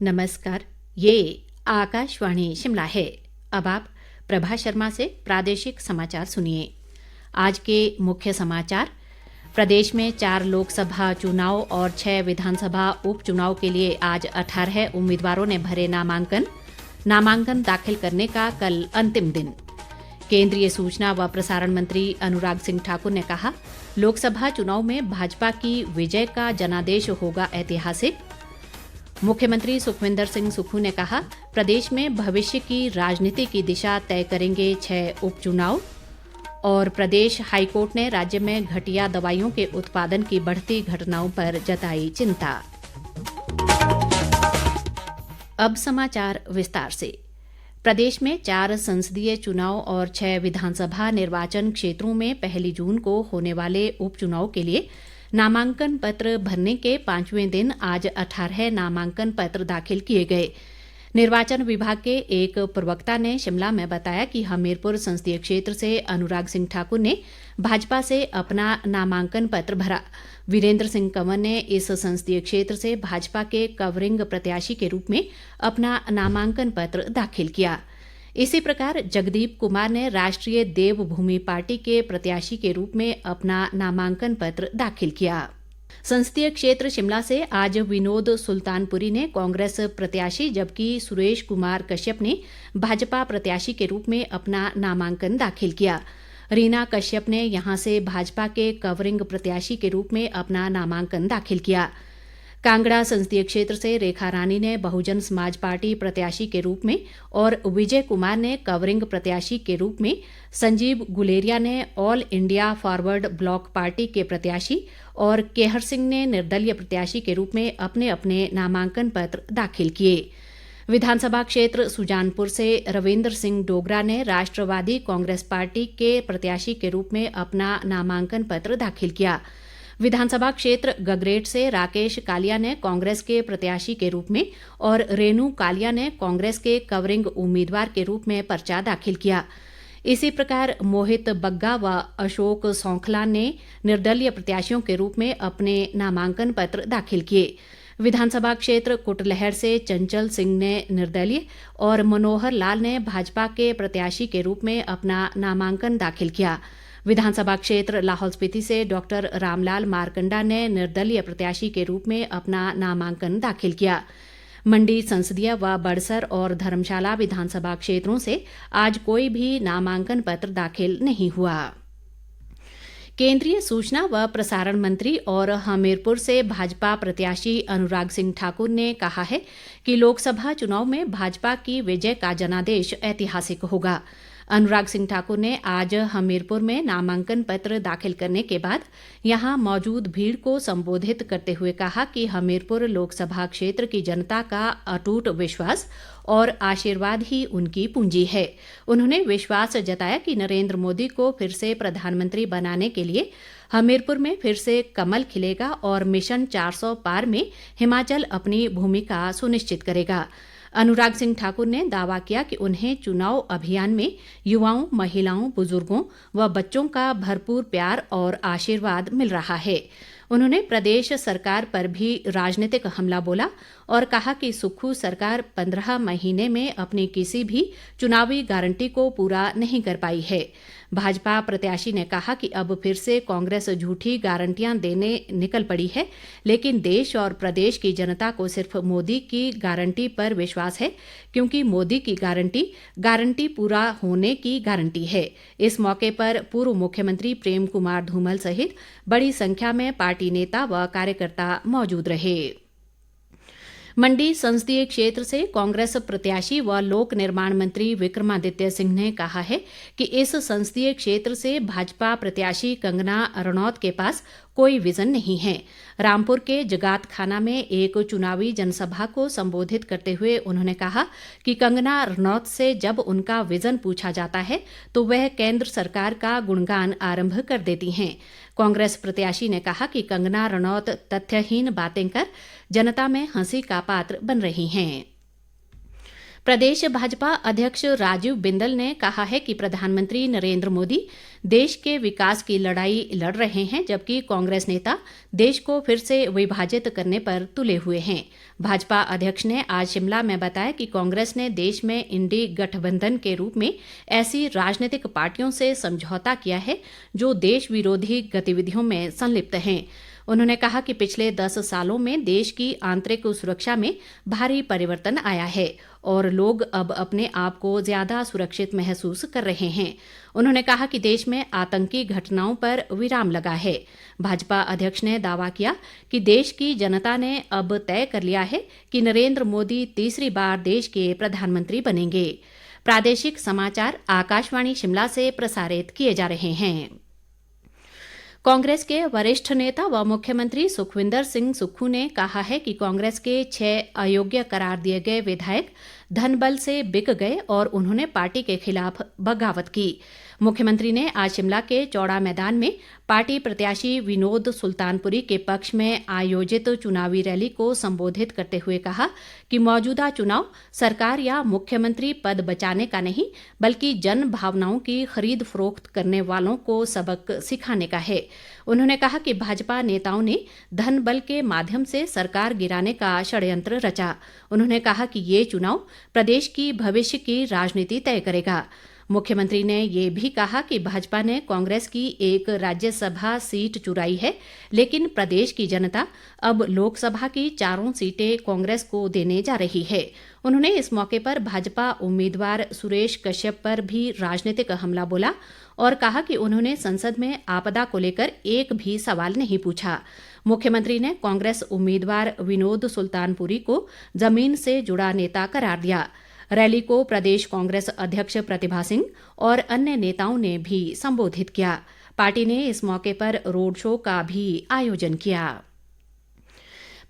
नमस्कार। ये आकाशवाणी शिमला है। अब आप प्रभा शर्मा से प्रादेशिक समाचार सुनिए। आज के मुख्य समाचार। प्रदेश में 4 लोकसभा चुनाव और 6 विधानसभा उपचुनाव के लिए आज 18 उम्मीदवारों ने भरे नामांकन दाखिल करने का कल अंतिम दिन। केंद्रीय सूचना व प्रसारण मंत्री अनुराग सिंह ठाकुर ने कहा, लोकसभा चुनाव में भाजपा की विजय का जनादेश होगा ऐतिहासिक। मुख्यमंत्री सुखविंदर सिंह सुक्खू ने कहा, प्रदेश में भविष्य की राजनीति की दिशा तय करेंगे 6 उपचुनाव। और प्रदेश हाईकोर्ट ने राज्य में घटिया दवाइयों के उत्पादन की बढ़ती घटनाओं पर जताई चिंता। अब समाचार विस्तार से। प्रदेश में 4 संसदीय चुनाव और 6 विधानसभा निर्वाचन क्षेत्रों में 1 जून को होने वाले उपचुनाव के लिए नामांकन पत्र भरने के 5वें दिन आज 18 नामांकन पत्र दाखिल किए गए। निर्वाचन विभाग के एक प्रवक्ता ने शिमला में बताया कि हमीरपुर संसदीय क्षेत्र से अनुराग सिंह ठाकुर ने भाजपा से अपना नामांकन पत्र भरा। वीरेंद्र सिंह कंवर ने इस संसदीय क्षेत्र से भाजपा के कवरिंग प्रत्याशी के रूप में अपना नामांकन पत्र दाखिल किया। इसी प्रकार जगदीप कुमार ने राष्ट्रीय देवभूमि पार्टी के प्रत्याशी के रूप में अपना नामांकन पत्र दाखिल किया। संसदीय क्षेत्र शिमला से आज विनोद सुल्तानपुरी ने कांग्रेस प्रत्याशी, जबकि सुरेश कुमार कश्यप ने भाजपा प्रत्याशी के रूप में अपना नामांकन दाखिल किया। रीना कश्यप ने यहां से भाजपा के कवरिंग प्रत्याशी के रूप में अपना नामांकन दाखिल किया। कांगड़ा संसदीय क्षेत्र से रेखा रानी ने बहुजन समाज पार्टी प्रत्याशी के रूप में और विजय कुमार ने कवरिंग प्रत्याशी के रूप में, संजीव गुलेरिया ने all India forward block party के प्रत्याशी और केहर सिंह ने निर्दलीय प्रत्याशी के रूप में अपने अपने नामांकन पत्र दाखिल किए। विधानसभा क्षेत्र सुजानपुर से रविंद्र सिंह डोगरा ने राष्ट्रवादी कांग्रेस पार्टी के प्रत्याशी के रूप में अपना नामांकन पत्र दाखिल किया। विधानसभा क्षेत्र गगरेट से राकेश कालिया ने कांग्रेस के प्रत्याशी के रूप में और रेनू कालिया ने कांग्रेस के कवरिंग उम्मीदवार के रूप में पर्चा दाखिल किया। इसी प्रकार मोहित बग्गा व अशोक सौंखला ने निर्दलीय प्रत्याशियों के रूप में अपने नामांकन पत्र दाखिल किए। विधानसभा क्षेत्र कुटलैहड़ से चंचल सिंह ने निर्दलीय और मनोहर लाल ने भाजपा के प्रत्याशी के रूप में अपना नामांकन दाखिल किया। विधानसभा क्षेत्र लाहौल स्पीति से डॉक्टर रामलाल मारकंडा ने निर्दलीय प्रत्याशी के रूप में अपना नामांकन दाखिल किया। मंडी संसदीय व बड़सर और धर्मशाला विधानसभा क्षेत्रों से आज कोई भी नामांकन पत्र दाखिल नहीं हुआ। केंद्रीय सूचना व प्रसारण मंत्री और हमीरपुर से भाजपा प्रत्याशी अनुराग सिंह ठाकुर ने कहा है कि लोकसभा चुनाव में भाजपा की विजय का जनादेश ऐतिहासिक होगा। अनुराग सिंह ठाकुर ने आज हमीरपुर में नामांकन पत्र दाखिल करने के बाद यहां मौजूद भीड़ को संबोधित करते हुए कहा कि हमीरपुर लोकसभा क्षेत्र की जनता का अटूट विश्वास और आशीर्वाद ही उनकी पूंजी है। उन्होंने विश्वास जताया कि नरेंद्र मोदी को फिर से प्रधानमंत्री बनाने के लिए हमीरपुर में फिर से कमल खिलेगा और मिशन 400 पार में हिमाचल अपनी भूमिका सुनिश्चित करेगा। अनुराग सिंह ठाकुर ने दावा किया कि उन्हें चुनाव अभियान में युवाओं, महिलाओं, बुजुर्गों व बच्चों का भरपूर प्यार और आशीर्वाद मिल रहा है। उन्होंने प्रदेश सरकार पर भी राजनीतिक हमला बोला और कहा कि सुक्खू सरकार 15 महीने में अपनी किसी भी चुनावी गारंटी को पूरा नहीं कर पाई है। भाजपा प्रत्याशी ने कहा कि अब फिर से कांग्रेस झूठी गारंटियां देने निकल पड़ी है, लेकिन देश और प्रदेश की जनता को सिर्फ मोदी की गारंटी पर विश्वास है, क्योंकि मोदी की गारंटी पूरा होने की गारंटी है। इस मौके पर पूर्व मुख्यमंत्री प्रेम कुमार धूमल सहित बड़ी संख्या में पार्टी नेता व कार्यकर्ता मौजूद रहे। मंडी संसदीय क्षेत्र से कांग्रेस प्रत्याशी व लोक निर्माण मंत्री विक्रमादित्य सिंह ने कहा है कि इस संसदीय क्षेत्र से भाजपा प्रत्याशी कंगना रणौत के पास कोई विजन नहीं है। रामपुर के जगात खाना में एक चुनावी जनसभा को संबोधित करते हुए उन्होंने कहा कि कंगना रणौत से जब उनका विजन पूछा जाता है तो वह केंद्र सरकार का गुणगान आरंभ कर देती हैं। कांग्रेस प्रत्याशी ने कहा कि कंगना रणौत तथ्यहीन बातें कर जनता में हंसी का पात्र बन रही हैं। प्रदेश भाजपा अध्यक्ष राजीव बिंदल ने कहा है कि प्रधानमंत्री नरेंद्र मोदी देश के विकास की लड़ाई लड़ रहे हैं, जबकि कांग्रेस नेता देश को फिर से विभाजित करने पर तुले हुए हैं। भाजपा अध्यक्ष ने आज शिमला में बताया कि कांग्रेस ने देश में इंडी गठबंधन के रूप में ऐसी राजनीतिक पार्टियों से समझौता किया है जो देश विरोधी गतिविधियों में संलिप्त हैं। उन्होंने कहा कि पिछले 10 सालों में देश की आंतरिक सुरक्षा में भारी परिवर्तन आया है और लोग अब अपने आप को ज्यादा सुरक्षित महसूस कर रहे हैं। उन्होंने कहा कि देश में आतंकी घटनाओं पर विराम लगा है। भाजपा अध्यक्ष ने दावा किया कि देश की जनता ने अब तय कर लिया है कि नरेंद्र मोदी तीसरी बार देश के प्रधानमंत्री बनेंगे। प्रादेशिक समाचार आकाशवाणी शिमला से प्रसारित किए जा रहे हैं। कांग्रेस के वरिष्ठ नेता व मुख्यमंत्री सुखविंदर सिंह सुक्खू ने कहा है कि कांग्रेस के 6 अयोग्य करार दिए गए विधायक धनबल से बिक गए और उन्होंने पार्टी के खिलाफ बगावत की। मुख्यमंत्री ने आज शिमला के चौड़ा मैदान में पार्टी प्रत्याशी विनोद सुल्तानपुरी के पक्ष में आयोजित चुनावी रैली को संबोधित करते हुए कहा कि मौजूदा चुनाव सरकार या मुख्यमंत्री पद बचाने का नहीं, बल्कि जन भावनाओं की खरीद फरोख्त करने वालों को सबक सिखाने का है। उन्होंने कहा कि भाजपा नेताओं ने धन बल के माध्यम से सरकार गिराने का षड्यंत्र रचा। उन्होंने कहा कि ये चुनाव प्रदेश की भविष्य की राजनीति तय करेगा। मुख्यमंत्री ने ये भी कहा कि भाजपा ने कांग्रेस की एक राज्यसभा सीट चुराई है, लेकिन प्रदेश की जनता अब लोकसभा की 4 सीटें कांग्रेस को देने जा रही है। उन्होंने इस मौके पर भाजपा उम्मीदवार सुरेश कश्यप पर भी राजनीतिक हमला बोला और कहा कि उन्होंने संसद में आपदा को लेकर एक भी सवाल नहीं पूछा। मुख्यमंत्री ने कांग्रेस उम्मीदवार विनोद सुल्तानपुरी को जमीन से जुड़ा नेता करार दिया। रैली को प्रदेश कांग्रेस अध्यक्ष प्रतिभा सिंह और अन्य नेताओं ने भी संबोधित किया। पार्टी ने इस मौके पर रोड शो का भी आयोजन किया।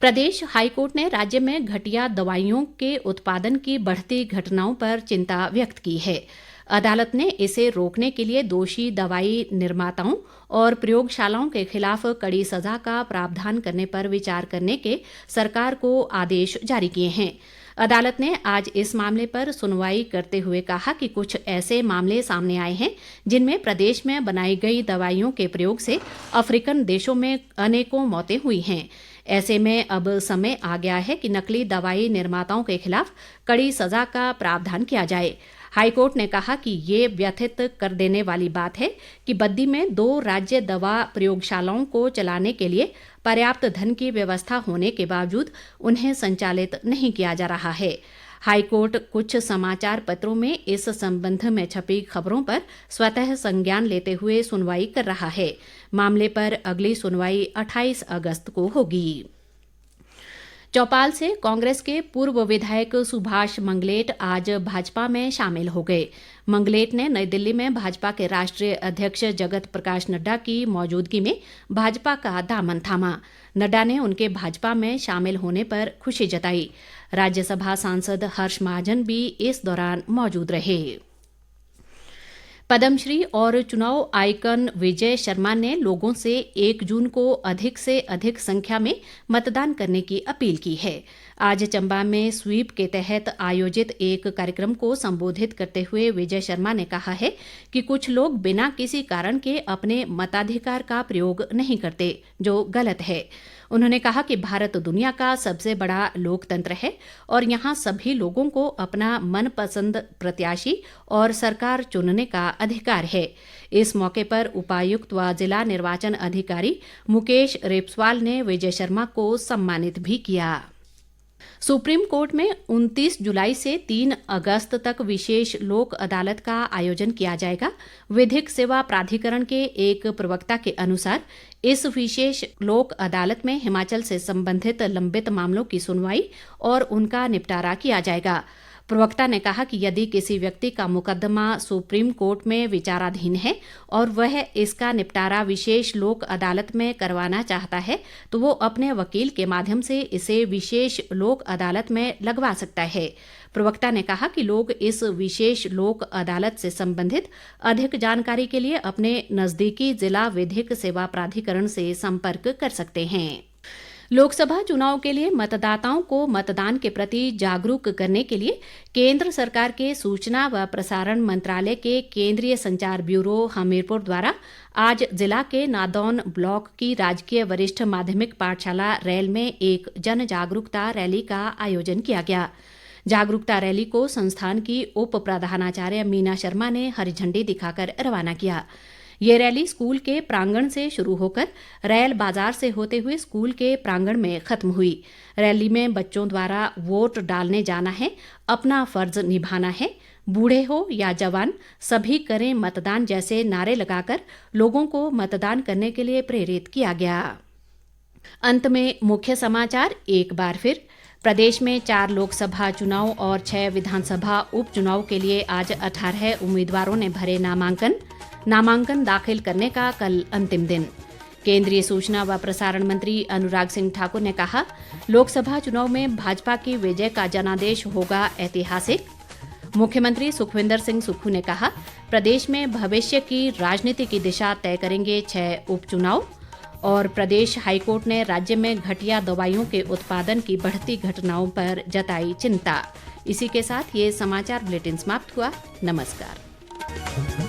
प्रदेश हाईकोर्ट ने राज्य में घटिया दवाइयों के उत्पादन की बढ़ती घटनाओं पर चिंता व्यक्त की है। अदालत ने इसे रोकने के लिए दोषी दवाई निर्माताओं और प्रयोगशालाओं के खिलाफ कड़ी सजा का प्रावधान करने पर विचार करने के सरकार को आदेश जारी किए हैं। अदालत ने आज इस मामले पर सुनवाई करते हुए कहा कि कुछ ऐसे मामले सामने आए हैं जिनमें प्रदेश में बनाई गई दवाइयों के प्रयोग से अफ्रीकन देशों में अनेकों मौतें हुई हैं। ऐसे में अब समय आ गया है कि नकली दवाई निर्माताओं के खिलाफ कड़ी सजा का प्रावधान किया जाए। हाईकोर्ट ने कहा कि ये व्यथित कर देने वाली बात है कि बद्दी में 2 राज्य दवा प्रयोगशालाओं को चलाने के लिए पर्याप्त धन की व्यवस्था होने के बावजूद उन्हें संचालित नहीं किया जा रहा है। हाईकोर्ट कुछ समाचार पत्रों में इस संबंध में छपी खबरों पर स्वतः संज्ञान लेते हुए सुनवाई कर रहा है। मामले पर अगली सुनवाई 28 अगस्त को होगी। चौपाल से कांग्रेस के पूर्व विधायक सुभाष मंगलेट आज भाजपा में शामिल हो गए। मंगलेट ने नई दिल्ली में भाजपा के राष्ट्रीय अध्यक्ष जगत प्रकाश नड्डा की मौजूदगी में भाजपा का दामन थामा। नड्डा ने उनके भाजपा में शामिल होने पर खुशी जताई। राज्यसभा सांसद हर्ष महाजन भी इस दौरान मौजूद रहे। पद्मश्री और चुनाव आइकन विजय शर्मा ने लोगों से 1 जून को अधिक से अधिक संख्या में मतदान करने की अपील की है। आज चंबा में स्वीप के तहत आयोजित एक कार्यक्रम को संबोधित करते हुए विजय शर्मा ने कहा है कि कुछ लोग बिना किसी कारण के अपने मताधिकार का प्रयोग नहीं करते, जो गलत है। उन्होंने कहा कि भारत दुनिया का सबसे बड़ा लोकतंत्र है और यहाँ सभी लोगों को अपना मनपसंद प्रत्याशी और सरकार चुनने का अधिकार है। इस मौके पर उपायुक्त व जिला निर्वाचन अधिकारी मुकेश रेपस्वाल ने विजय शर्मा को सम्मानित भी किया। सुप्रीम कोर्ट में 29 जुलाई से 3 अगस्त तक विशेष लोक अदालत का आयोजन किया जाएगा। विधिक सेवा प्राधिकरण के एक प्रवक्ता के अनुसार इस विशेष लोक अदालत में हिमाचल से संबंधित लंबित मामलों की सुनवाई और उनका निपटारा किया जाएगा। प्रवक्ता ने कहा कि यदि किसी व्यक्ति का मुकदमा सुप्रीम कोर्ट में विचाराधीन है और वह इसका निपटारा विशेष लोक अदालत में करवाना चाहता है तो वो अपने वकील के माध्यम से इसे विशेष लोक अदालत में लगवा सकता है। प्रवक्ता ने कहा कि लोग इस विशेष लोक अदालत से संबंधित अधिक जानकारी के लिए अपने नजदीकी जिला विधिक सेवा प्राधिकरण से संपर्क कर सकते हैं। लोकसभा चुनाव के लिए मतदाताओं को मतदान के प्रति जागरूक करने के लिए केंद्र सरकार के सूचना व प्रसारण मंत्रालय के केंद्रीय संचार ब्यूरो हमीरपुर द्वारा आज जिला के नादौन ब्लॉक की राजकीय वरिष्ठ माध्यमिक पाठशाला रैल में एक जन जागरूकता रैली का आयोजन किया गया। जागरूकता रैली को संस्थान की उप प्रधानाचार्य मीना शर्मा ने हरी झंडी दिखाकर रवाना किया। ये रैली स्कूल के प्रांगण से शुरू होकर रैल बाजार से होते हुए स्कूल के प्रांगण में खत्म हुई। रैली में बच्चों द्वारा वोट डालने जाना है, अपना फर्ज निभाना है, बूढ़े हो या जवान सभी करें मतदान जैसे नारे लगाकर लोगों को मतदान करने के लिए प्रेरित किया गया। अंत में मुख्य समाचार एक बार फिर। प्रदेश में 4 लोकसभा चुनाव और 6 विधानसभा उपचुनाव के लिए आज 18 उम्मीदवारों ने भरे नामांकन दाखिल करने का कल अंतिम दिन। केंद्रीय सूचना व प्रसारण मंत्री अनुराग सिंह ठाकुर ने कहा, लोकसभा चुनाव में भाजपा की विजय का जनादेश होगा ऐतिहासिक। मुख्यमंत्री सुखविंदर सिंह सुक्खू ने कहा, प्रदेश में भविष्य की राजनीति की दिशा तय करेंगे 6 उपचुनाव। और प्रदेश हाईकोर्ट ने राज्य में घटिया दवाइयों के उत्पादन की बढ़ती घटनाओं पर जताई चिंता। इसी के साथ ये समाचार बुलेटिन समाप्त हुआ। नमस्कार।